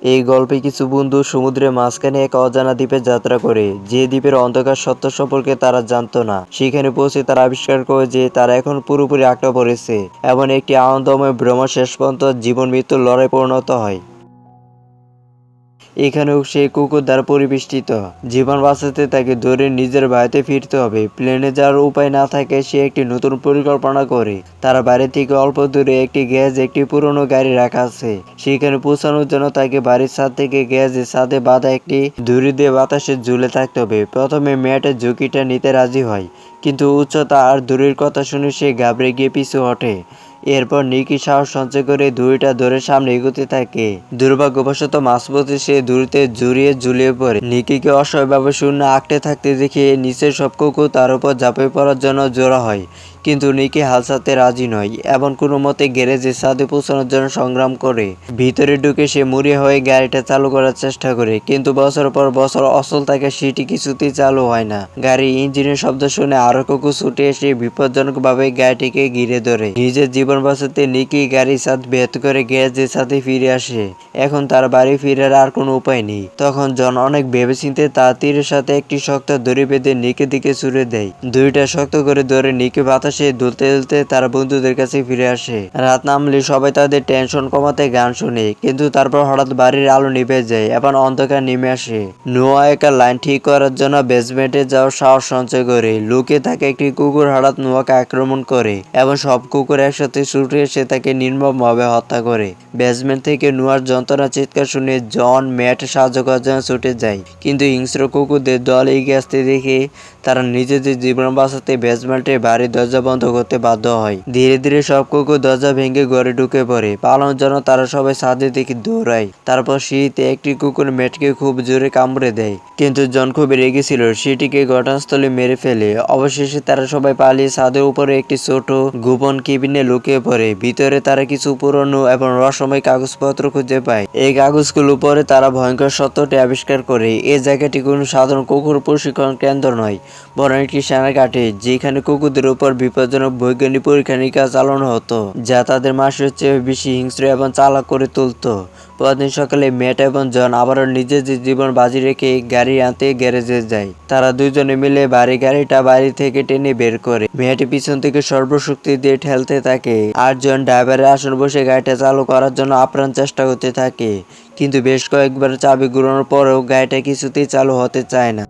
এই গল্পে কিছু বন্ধু সমুদ্রের মাঝখানে এক অজানা দ্বীপে যাত্রা করে, যে দ্বীপের অন্ধকার সত্য সম্পর্কে তারা জানতো না। সেখানে পৌঁছে তারা আবিষ্কার করে যে তারা এখন পুরোপুরি আটকা পড়েছে। এমন একটি আনন্দময় ভ্রমণ শেষ পর্যন্ত জীবন মৃত্যুর লড়াই পরিণত হয়। এখানেও সেই কুকুর দ্বারা পরিবেষ্টিত। জীবন বাঁচাতে তাকে ধরে নিজের বাড়িতে ফিরতে হবে। প্লেনে যাওয়ার উপায় না থাকে সে একটি নতুন পরিকল্পনা করে। তার বাড়ি থেকে অল্প দূরে একটি গ্যাস একটি পুরনো গাড়ি রাখা আছে। সেখানে পৌঁছানোর জন্য তাকে বাড়ির ছাদ থেকে গ্যাসের ছাদে বাঁধা একটি দড়ি দিয়ে বাতাসে ঝুলে থাকতে হবে। প্রথমে মেয়েটা ঝুঁকিটা নিতে রাজি হয়, কিন্তু উচ্চতা আর দূরের কথা শুনে সে ঘাবড়ে গিয়ে পিছু হটে। এরপর নিকি সাহস সঞ্চয় করে দড়িটা ধরে সামনে এগোতে থাকে। দুর্ভাগ্যবশত মাঝপথে সে দড়িতে জড়িয়ে ঝুলিয়ে পড়ে। নিকিকে অসহায়ভাবে শূন্য আঁকড়ে থাকতে দেখে নিচের সব কুকুর তার উপর ঝাঁপিয়ে পড়ার জন্য জোড়া হয়, কিন্তু নিকি হাল ছাড়তে রাজি নয়। এমন কোনো মতে গ্যারেজের ছাদে পৌঁছানোর জন্য সংগ্রাম করে। ভিতরে ঢুকে সে মরিয়া হয়ে গাড়িটা চালু করার চেষ্টা করে, কিন্তু বছর পর বছর অচল থাকে সেটি কিছুতেই চালু হয় না। গাড়ির ইঞ্জিনের শব্দ শুনে আরো কুকুর ছুটে এসে বিপজ্জনকভাবে গাড়িটিকে ঘিরে ধরে। নিজের জীবন বাঁচাতে নিকি গাড়ির ছাদ ভেদ করে গ্যারেজের ছাদে ফিরে আসে। এখন তার বাড়ি ফেরার আর কোনো উপায় নেই। তখন জন অনেক ভেবেচিন্তে তার তীরের সাথে একটি শক্ত দড়ি বেঁধে নিকের দিকে ছুড়ে দেয়। দড়িটা শক্ত করে ধরে নিকে বাতাসে দুলতে দুলতে তার বন্ধুদের কাছে ফিরে আসে। রাত নামলে সবাই তাদের টেনশন কমাতে গান শুনে, কিন্তু তারপর হঠাৎ বাড়ির আলো নিভে যায় এবং অন্ধকার নেমে আসে। নোয়া একটা লাইন ঠিক করার জন্য বেসমেন্টে যাওয়ার সাহস সঞ্চয় করে। লুকে থাকে একটি কুকুর হঠাৎ নোয়াকে আক্রমণ করে এবং সব কুকুর একসাথে ছুটে এসে তাকে নির্মমভাবে হত্যা করে। বেসমেন্ট থেকে নোয়ার যন্ত্রণা চিৎকার শুনে জন ম্যাট সাহায্য করার জন্য ছুটে যায়, কিন্তু হিংস্র কুকুরদের দল এগিয়ে আসতে দেখে তারা নিজেদের জীবন বাঁচাতে বেসমেন্টে বাড়ির দরজা বন্ধ করতে বাধ্য হয়। ধীরে ধীরে সব কুকুর দরজা ভেঙে ঘরে ঢুকে পড়ে। পালানোর জন্য তারা সবাই ছাদের দিকে দৌড়ায়। তারপর শীতে একটি কুকুর ম্যাটকে খুব জোরে কামড়ে দেয়, কিন্তু জন খুব রেগে ছিল, সেটিকে ঘটনাস্থলে মেরে ফেলে। অবশেষে তারা সবাই পালিয়ে ছাদের উপরে একটি ছোট গোপন কেবিনে লুকিয়ে পড়ে। ভিতরে তারা কিছু পুরনো এবং রহস্যময় কাগজপত্র খুঁজে পায়। এই কাগজগুলো পরে তারা ভয়ঙ্কর সত্যটি আবিষ্কার করে এই জায়গাটি কোনো সাধারণ কুকুর প্রশিক্ষণ কেন্দ্র নয়, বরং একটি সেনাঘাঁটি, যেখানে কুকুরদের উপর বিপজ্জনক বৈজ্ঞানিক পরীক্ষা নিরীক্ষা চালানো হতো, যা তাদের মানুষের চেয়ে বেশি হিংস্র এবং চালাক করে তুলত। পরদিন সকালে ম্যাট এবং জন আবারও নিজেদের জীবন বাজি রেখে গাড়ি আনতে গ্যারেজে যায়। তারা দুজনে মিলে গাড়িটা বাড়ি থেকে টেনে বের করে। ম্যাট পিছন থেকে সর্বশক্তি দিয়ে ঠেলতে থাকে, আর জন ড্রাইভারের আসন বসে গাড়িটা চালু করার জন্য আপ্রাণ চেষ্টা করতে থাকে। কিন্তু বেশ কয়েকবার চাবি ঘুরানোর পরেও গাড়িটা কিছুতেই চালু হতে চায় না।